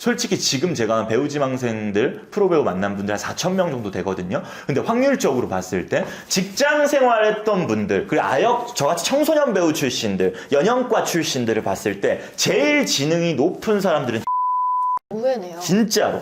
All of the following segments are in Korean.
솔직히 지금 제가 배우 지망생들, 프로배우 만난 분들 한 4,000명 정도 되거든요. 근데 확률적으로 봤을 때 직장 생활했던 분들, 그리고 아역, 저같이 청소년 배우 출신들, 연영과 출신들을 봤을 때 제일 지능이 높은 사람들은 의외네요. 진짜로.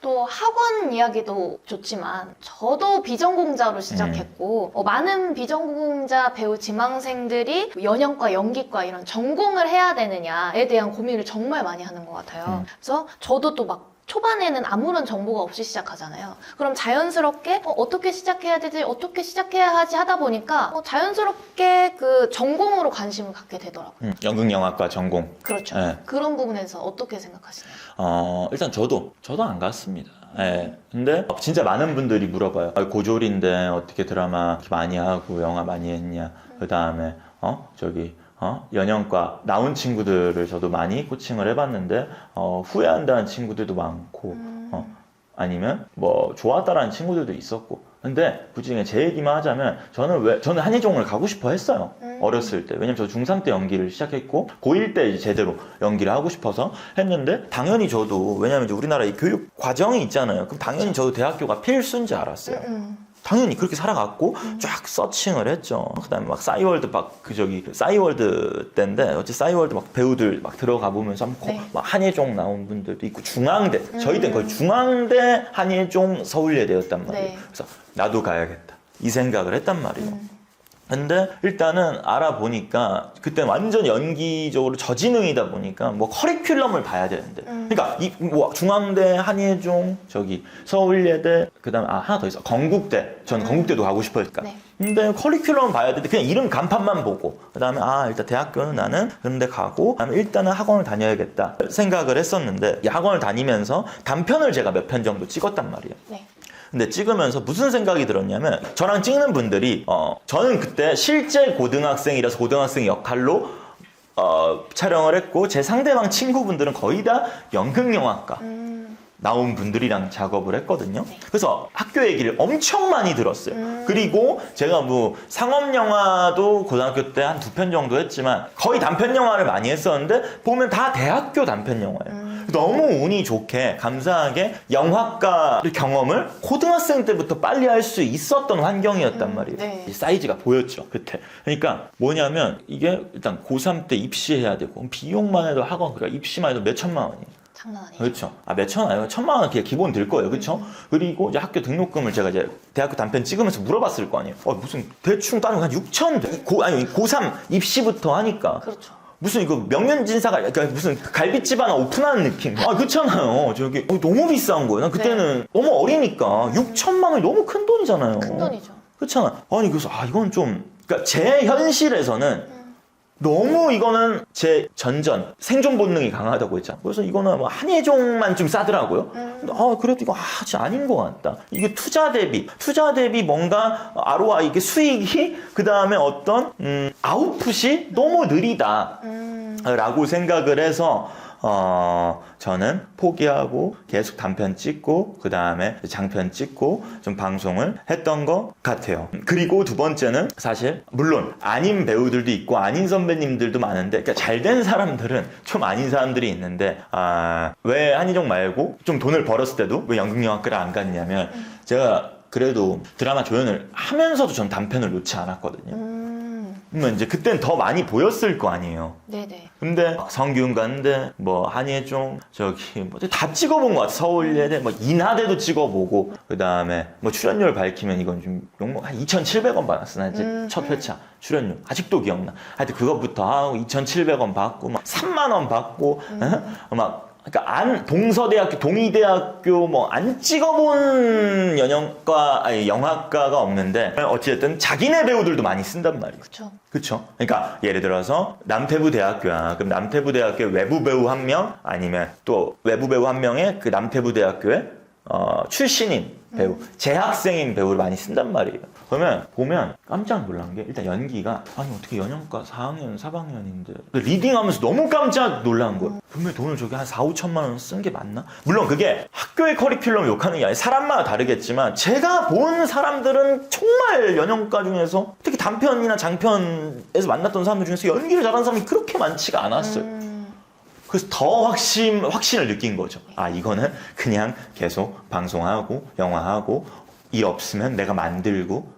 또 학원 이야기도 좋지만 저도 비전공자로 시작했고 많은 비전공자 배우 지망생들이 연영과 연기과 이런 전공을 해야 되느냐에 대한 고민을 정말 많이 하는 것 같아요. 그래서 저도 또 막 초반에는 아무런 정보가 없이 시작하잖아요. 그럼 자연스럽게 어떻게 시작해야 되지? 어떻게 시작해야 하지? 하다 보니까 자연스럽게 그 전공으로 관심을 갖게 되더라고요. 연극영화과 전공. 그렇죠. 네. 그런 부분에서 어떻게 생각하시나요? 일단 저도 안 갔습니다. 예. 근데 진짜 많은 분들이 물어봐요. 고졸인데 어떻게 드라마 이렇게 많이 하고 영화 많이 했냐. 그 다음에 연영과 나온 친구들을 저도 많이 코칭을 해봤는데 후회한다는 친구들도 많고 아니면 뭐 좋았다라는 친구들도 있었고. 근데 굳이 그냥 제 얘기만 하자면 저는 한예종을 가고 싶어 했어요. 어렸을 때. 왜냐면 저 중3 때 연기를 시작했고 고1 때 이제 제대로 연기를 하고 싶어서 했는데 당연히 저도 왜냐면 이제 우리나라 이 교육 과정이 있잖아요. 그럼 당연히 저도 대학교가 필수인 줄 알았어요. 당연히 그렇게 살아갔고 쫙 서칭을 했죠. 그다음에 막 싸이월드 싸이월드 때인데 어째 싸이월드 막 배우들 막 들어가 보면서 막 한예종 나온 분들도 있고 중앙대 저희 때는 거의 중앙대 한예종 서울예대였단 말이에요. 네. 그래서 나도 가야겠다 이 생각을 했단 말이에요. 근데 일단은 알아보니까 그때 완전 연기적으로 저지능이다 보니까 뭐 커리큘럼을 봐야 되는데 그러니까 중앙대, 한예종, 서울예대 그다음에 하나 더 있어 건국대. 전 건국대도 가고 싶어 했으니까. 네. 근데 커리큘럼 봐야 되는데 그냥 이름 간판만 보고 그다음에 일단 대학교는 나는 그런 데 가고 그다음에 일단은 학원을 다녀야겠다 생각을 했었는데 이 학원을 다니면서 단편을 제가 몇 편 정도 찍었단 말이에요. 네. 근데 찍으면서 무슨 생각이 들었냐면 저랑 찍는 분들이 저는 그때 실제 고등학생이라서 고등학생 역할로 촬영을 했고 제 상대방 친구분들은 거의 다 연극영화과 나온 분들이랑 작업을 했거든요. 그래서 학교 얘기를 엄청 많이 들었어요. 그리고 제가 뭐 상업영화도 고등학교 때 한 2편 정도 했지만 거의 단편영화를 많이 했었는데 보면 다 대학교 단편영화예요. 너무 운이 좋게 감사하게 영화과 경험을 고등학생 때부터 빨리 할 수 있었던 환경이었단 말이에요. 네. 사이즈가 보였죠 그때. 그러니까 뭐냐면 이게 일단 고3 때 입시해야 되고 비용만 해도 학원 그러니까 입시만 해도 몇 천만 원이에요. 장난 아니죠. 그렇죠. 몇 천 원 아니고 1,000만 원 그냥 기본 들 거예요. 그렇죠? 그리고 이제 학교 등록금을 제가 이제 대학교 단편 찍으면서 물어봤을 거 아니에요. 무슨 대충 따지면 한 6천 고3 입시부터 하니까. 그렇죠. 무슨 이거 명륜진사가 그러니까 무슨 갈비집 하나 오픈하는 느낌. 그렇잖아요. 너무 비싼 거예요. 난 그때는 너무 어리니까 6천만 원이 너무 큰 돈이잖아요. 큰 돈이죠. 그렇잖아. 그래서 이건 좀 그러니까 제 현실에서는 너무 이거는 제 생존 본능이 강하다고 했잖아. 그래서 이거는 뭐 한예종만 좀 싸더라고요. 그래도 이거 진짜 아닌 것 같다. 이게 투자 대비 뭔가 ROI 이게 수익이 그 다음에 어떤 아웃풋이 너무 느리다. 라고 생각을 해서 저는 포기하고 계속 단편 찍고 그 다음에 장편 찍고 좀 방송을 했던 것 같아요. 그리고 두 번째는 사실 물론 아닌 배우들도 있고 아닌 선배님들도 많은데 그러니까 잘된 사람들은 좀 아닌 사람들이 있는데 왜 한희종 말고 좀 돈을 벌었을 때도 왜 연극영화과를 안 갔냐면 제가 그래도 드라마 조연을 하면서도 전 단편을 놓지 않았거든요. 그러면 이제 그땐 더 많이 보였을 거 아니에요. 네네. 근데 성균 간대, 뭐 한예종, 다 찍어본 것 같아. 서울예대, 인하대도 찍어보고, 그 다음에 출연료를 밝히면 이건 좀 한 2,700원 받았어. 나 이제 첫 회차 출연료 아직도 기억나. 하여튼 그것부터 하고 2,700원 받고 3만 원 받고 그러니까 동서대학교, 동의대학교 안 찍어본 영화과가 없는데 어찌됐든 자기네 배우들도 많이 쓴단 말이에요. 그쵸? 그러니까 예를 들어서 남태부대학교야. 그럼 남태부대학교에 외부 배우 한 명 아니면 또 외부 배우 한 명에 그 남태부대학교에 출신인 배우, 재학생인 배우를 많이 쓴단 말이에요. 그러면 보면 깜짝 놀란 게 일단 연기가 아니 어떻게 연영과 4학년 4학년인데 리딩하면서 너무 깜짝 놀란 거예요. 분명히 돈을 저기 한 4, 5천만 원 쓴 게 맞나? 물론 그게 학교의 커리큘럼 욕하는 게 아니라 사람마다 다르겠지만 제가 본 사람들은 정말 연영과 중에서 특히 단편이나 장편에서 만났던 사람들 중에서 연기를 잘하는 사람이 그렇게 많지가 않았어요. 그래서 더 확신을 느낀 거죠. 아, 이거는 그냥 계속 방송하고 영화하고 일 없으면 내가 만들고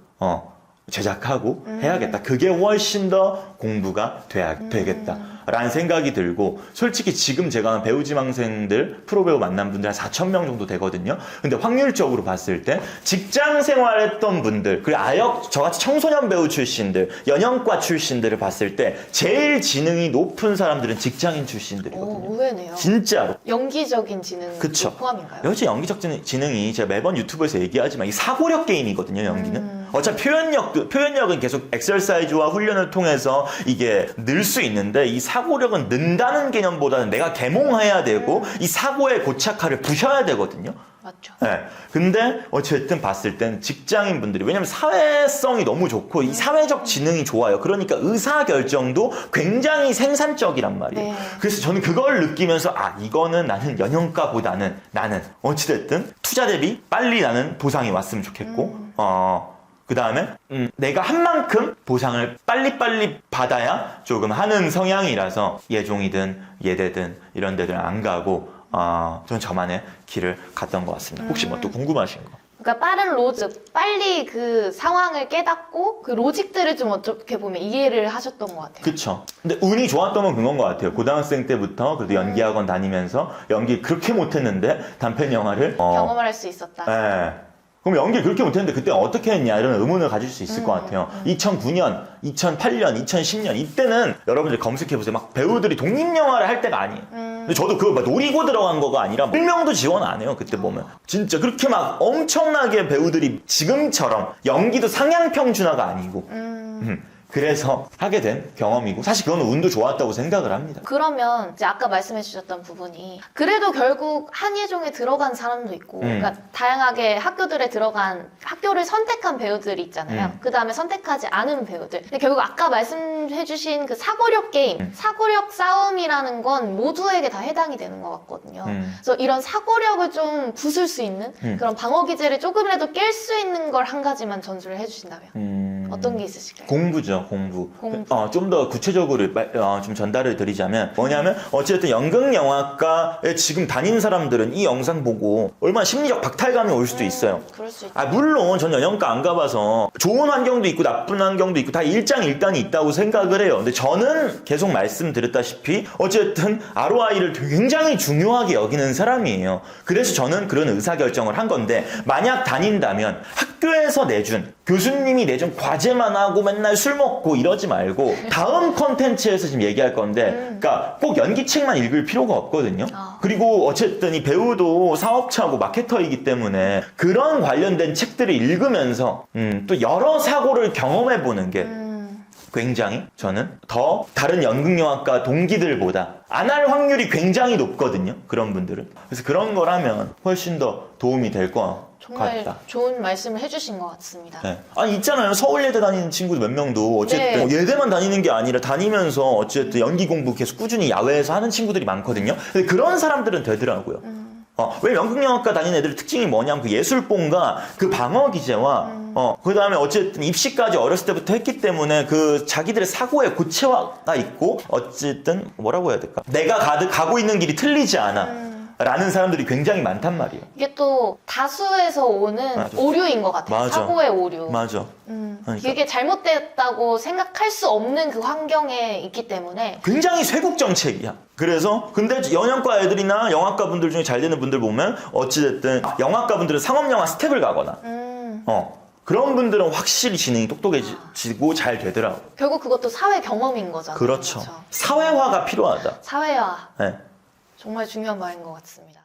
제작하고 해야겠다. 그게 훨씬 더 공부가 되겠다. 라는 생각이 들고 솔직히 지금 제가 배우 지망생들 프로배우 만난 분들 한 4,000명 정도 되거든요. 근데 확률적으로 봤을 때 직장 생활했던 분들 그리고 저같이 청소년 배우 출신들 연영과 출신들을 봤을 때 제일 지능이 높은 사람들은 직장인 출신들이거든요. 의외네요. 진짜로. 연기적인 지능 그쵸. 포함인가요? 역시 연기적 지능이 제가 매번 유튜브에서 얘기하지만 이 사고력 게임이거든요, 연기는. 어차피 표현력은 계속 엑서사이즈와 훈련을 통해서 이게 늘 수 있는데 이 사고력은 는다는 개념보다는 내가 계몽해야 되고 이 사고의 고착화를 부셔야 되거든요. 맞죠. 네. 근데 어쨌든 봤을 땐 직장인 분들이 왜냐면 사회성이 너무 좋고 이 사회적 지능이 좋아요. 그러니까 의사결정도 굉장히 생산적이란 말이에요. 네. 그래서 저는 그걸 느끼면서 이거는 나는 연영과보다는 나는 어찌됐든 투자 대비 빨리 나는 보상이 왔으면 좋겠고 그 다음에 내가 한 만큼 보상을 빨리빨리 받아야 조금 하는 성향이라서 예종이든 예대든 이런 데들 안 가고 전 저만의 길을 갔던 것 같습니다. 혹시 뭐 또 궁금하신 거? 그러니까 빠른 로직, 빨리 그 상황을 깨닫고 그 로직들을 좀 어떻게 보면 이해를 하셨던 것 같아요. 그쵸. 근데 운이 좋았던 건 그건 것 같아요. 고등학생 때부터 그래도 연기학원 다니면서 연기 그렇게 못했는데 단편 영화를 경험을 할 수 있었다. 네. 그럼 연기 그렇게 못했는데 그때 어떻게 했냐 이런 의문을 가질 수 있을 것 같아요. 2009년, 2008년, 2010년 이때는 여러분들 검색해보세요. 막 배우들이 독립영화를 할 때가 아니에요. 근데 저도 그거 막 노리고 들어간 거가 아니라 1명도 지원 안 해요. 그때 보면 진짜 그렇게 막 엄청나게 배우들이 지금처럼 연기도 상향평준화가 아니고 그래서 하게 된 경험이고 사실 그건 운도 좋았다고 생각을 합니다. 그러면 이제 아까 말씀해 주셨던 부분이 그래도 결국 한예종에 들어간 사람도 있고 그러니까 다양하게 학교를 선택한 배우들이 있잖아요. 그 다음에 선택하지 않은 배우들. 근데 결국 아까 말씀해 주신 그 사고력 게임, 사고력 싸움이라는 건 모두에게 다 해당이 되는 것 같거든요. 그래서 이런 사고력을 좀 부술 수 있는 그런 방어 기제를 조금이라도 깰 수 있는 걸 한 가지만 전수를 해주신다면 어떤 게 있으실까요? 공부죠. 공부. 좀 더 구체적으로 좀 전달을 드리자면 뭐냐면 어쨌든 연극영화과에 지금 다니는 사람들은 이 영상 보고 얼마나 심리적 박탈감이 올 수도 있어요. 그럴 수 있죠. 물론 전 연영과 안 가봐서 좋은 환경도 있고 나쁜 환경도 있고 다 일장일단이 있다고 생각을 해요. 근데 저는 계속 말씀드렸다시피 어쨌든 ROI를 굉장히 중요하게 여기는 사람이에요. 그래서 저는 그런 의사결정을 한 건데 만약 다닌다면 학교에서 내준 교수님이 내준 과제만 하고 맨날 술 먹고 이러지 말고 다음 컨텐츠에서 지금 얘기할 건데 그러니까 꼭 연기책만 읽을 필요가 없거든요. 그리고 어쨌든 이 배우도 사업자고 마케터이기 때문에 그런 관련된 책들을 읽으면서 또 여러 사고를 경험해보는 게 굉장히 저는 더 다른 연극영화과 동기들보다 안 할 확률이 굉장히 높거든요. 그런 분들은. 그래서 그런 걸 하면 훨씬 더 도움이 될 것 정말 같다. 좋은 말씀을 해주신 것 같습니다. 네. 있잖아요. 서울예대 다니는 친구들 몇 명도 어쨌든 예대만 다니는 게 아니라 다니면서 어쨌든 연기 공부 계속 꾸준히 야외에서 하는 친구들이 많거든요. 근데 그런 사람들은 되더라고요. 왜 연극영화과 다니는 애들 특징이 뭐냐면 그 예술본과 그 방어 기제와 그 다음에 어쨌든 입시까지 어렸을 때부터 했기 때문에 그 자기들의 사고에 고체화가 있고 어쨌든 뭐라고 해야 될까? 내가 가고 있는 길이 틀리지 않아. 라는 사람들이 굉장히 많단 말이에요. 이게 또 다수에서 오는 맞아. 오류인 것 같아요. 맞아. 사고의 오류. 맞아. 그러니까. 이게 잘못됐다고 생각할 수 없는 그 환경에 있기 때문에 굉장히 쇄국 정책이야. 그래서 근데 연영과 애들이나 영화과 분들 중에 잘 되는 분들 보면 어찌됐든 영화과 분들은 상업영화 스텝을 가거나 그런 분들은 확실히 지능이 똑똑해지고 잘 되더라고. 결국 그것도 사회 경험인 거잖아요. 그렇죠. 사회화가 필요하다. 사회화. 네. 정말 중요한 말인 것 같습니다.